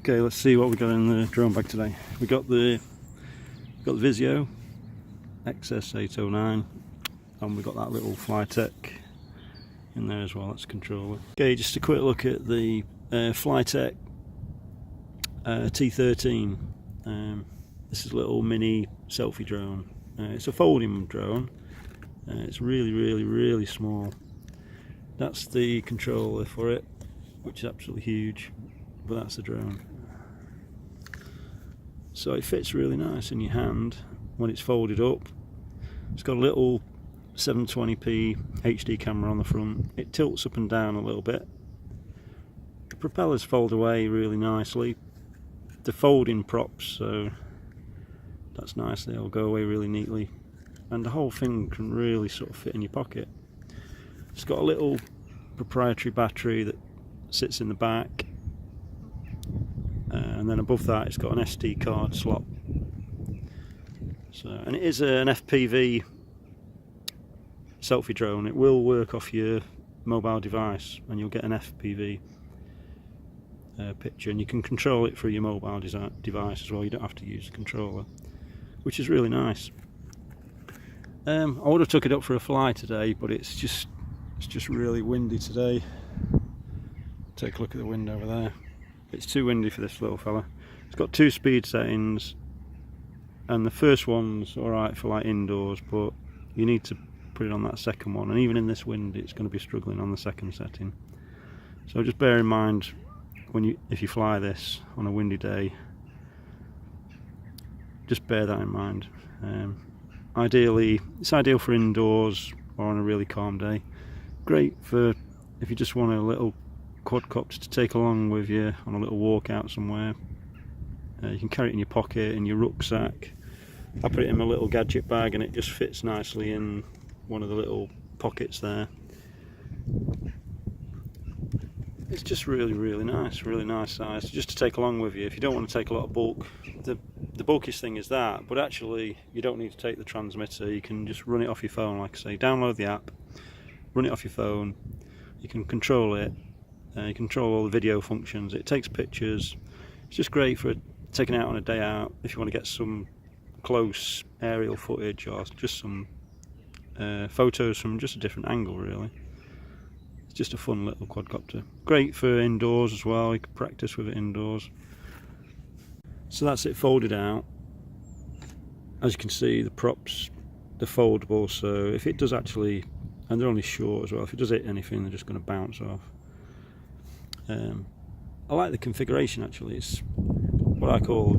Okay, let's see what we got in the drone bag today. We got the Vizio XS809, and we got that little Flytec in there as well. That's a controller. Okay, just a quick look at the Flytec T13. This is a little mini selfie drone. It's a folding drone. It's really small. That's the controller for it, which is absolutely huge, but that's the drone. So it fits really nice in your hand when it's folded up. It's got a little 720p HD camera on the front. It tilts up and down a little bit. The propellers fold away really nicely. The folding props, so that's nice, they'll go away really neatly. And the whole thing can really sort of fit in your pocket. It's got a little proprietary battery that sits in the back. And then above that it's got an SD card slot. So, and it is an FPV selfie drone. It will work off your mobile device and you'll get an FPV picture, and you can control it through your mobile device as well. You don't have to use the controller, which is really nice. I would have took it up for a fly today, but it's just really windy today. Take a look at the wind over there. It's too windy for this little fella. It's got 2 speed settings, and the first one's alright for like indoors, but you need to put it on that second one, and even in this wind it's going to be struggling on the second setting. So just bear in mind if you fly this on a windy day, just bear that in mind. Ideally, it's ideal for indoors or on a really calm day. Great for if you just want a little quadcopter to take along with you on a little walk out somewhere. You can carry it in your pocket, in your rucksack. I put it in my little gadget bag and it just fits nicely in one of the little pockets there. It's just really nice size just to take along with you if you don't want to take a lot of bulk. The bulkiest thing is that, but actually you don't need to take the transmitter. You can just run it off your phone, like I say. Download the app, run it off your phone. You can control it. You control all the video functions. It takes pictures. It's just great for taking it out on a day out if you want to get some close aerial footage or just some photos from just a different angle, really. It's just a fun little quadcopter. Great for indoors as well. You can practice with it indoors. So that's it folded out. As you can see, the props, they're foldable, so if it does actually, and they're only short as well, if it does hit anything they're just going to bounce off. I like the configuration actually. It's what I call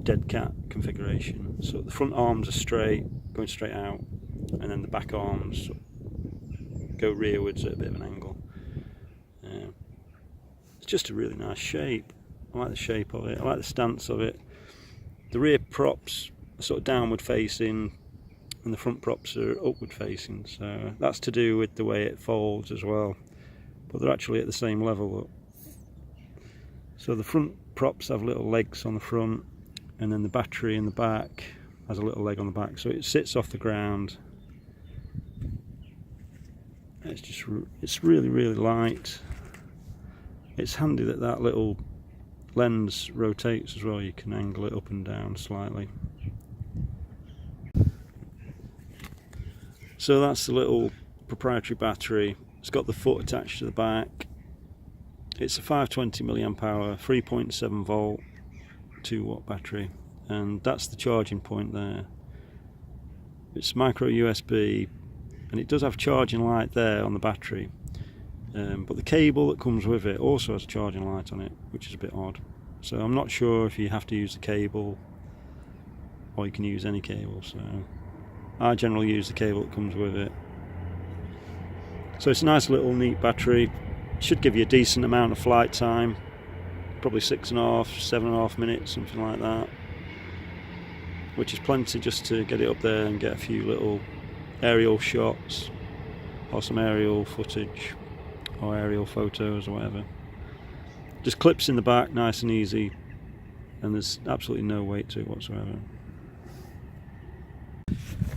dead cat configuration. So the front arms are straight, going straight out, and then the back arms go rearwards at a bit of an angle. It's just a really nice shape. I like the shape of it, I like the stance of it. The rear props are sort of downward facing and the front props are upward facing, so that's to do with the way it folds as well, but they're actually at the same level. So the front props have little legs on the front, and then the battery in the back has a little leg on the back, so it sits off the ground. It's really light. It's handy that that little lens rotates as well. You can angle it up and down slightly. So that's the little proprietary battery. It's got the foot attached to the back. It's a 520 mAh 3.7 volt 2-watt battery, and that's the charging point there. It's micro USB, and it does have charging light there on the battery, but the cable that comes with it also has a charging light on it, which is a bit odd. So I'm not sure if you have to use the cable or you can use any cable, so I generally use the cable that comes with it. So it's a nice little neat battery. It should give you a decent amount of flight time, probably 6.5, 7.5 minutes, something like that, which is plenty just to get it up there and get a few little aerial shots or some aerial footage or aerial photos or whatever. Just clips in the back, nice and easy, and there's absolutely no weight to it whatsoever.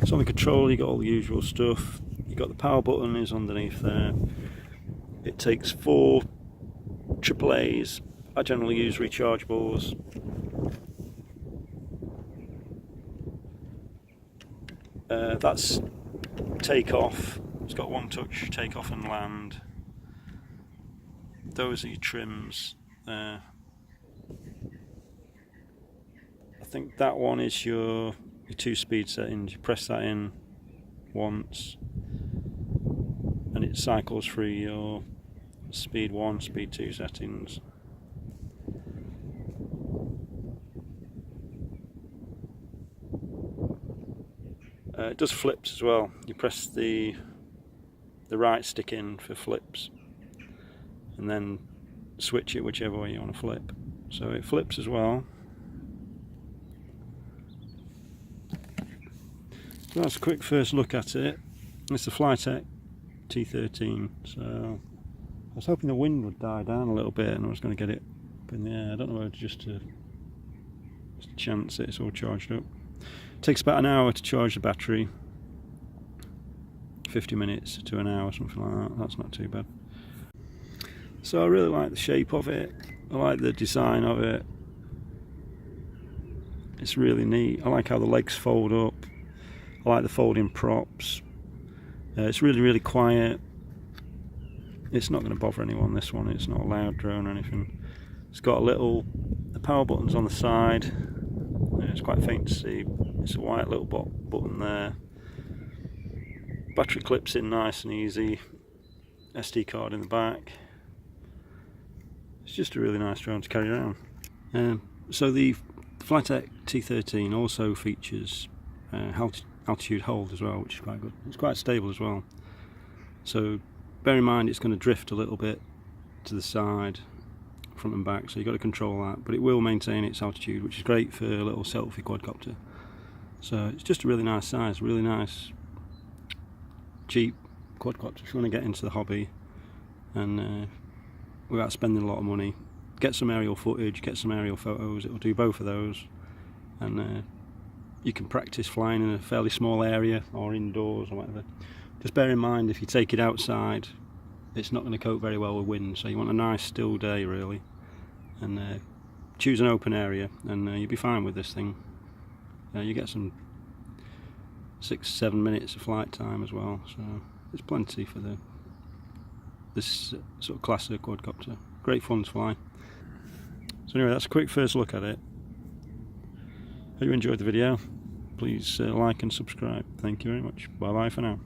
So on the controller you got all the usual stuff. You got the power button is underneath there. It takes 4 AAA's I generally use rechargeables. That's takeoff. It's got one touch, takeoff and land. Those are your trims. I think that one is your 2-speed settings. You press that in once and it cycles through your speed 1, speed 2 settings. It does flips as well. You press the right stick in for flips and then switch it whichever way you want to flip. So it flips as well. So that's a quick first look at it. It's the Flytec T13. So I was hoping the wind would die down a little bit and I was going to get it up in the air. I don't know whether just to chance it. It's all charged up. It takes about an hour to charge the battery. 50 minutes to an hour, something like that. That's not too bad. So I really like the shape of it. I like the design of it. It's really neat. I like how the legs fold up. I like the folding props. It's really quiet. It's not going to bother anyone, this one. It's not a loud drone or anything. It's got the power buttons on the side. It's quite faint to see. It's a white little button there. Battery clips in nice and easy. SD card in the back. It's just a really nice drone to carry around. So the Flytec T13 also features altitude hold as well, which is quite good. It's quite stable as well. So bear in mind it's going to drift a little bit to the side, front and back, so you've got to control that, but it will maintain its altitude, which is great for a little selfie quadcopter. So it's just a really nice size, really nice cheap quadcopter if you want to get into the hobby and without spending a lot of money. Get some aerial footage, get some aerial photos. It will do both of those, and you can practice flying in a fairly small area or indoors or whatever. Just bear in mind, if you take it outside, it's not going to cope very well with wind, so you want a nice still day really, and choose an open area and you'll be fine with this thing. You get some 6-7 minutes of flight time as well, so it's plenty for this sort of classic quadcopter. Great fun to fly. So anyway, that's a quick first look at it. Hope you enjoyed the video. Please like and subscribe. Thank you very much. Bye bye for now.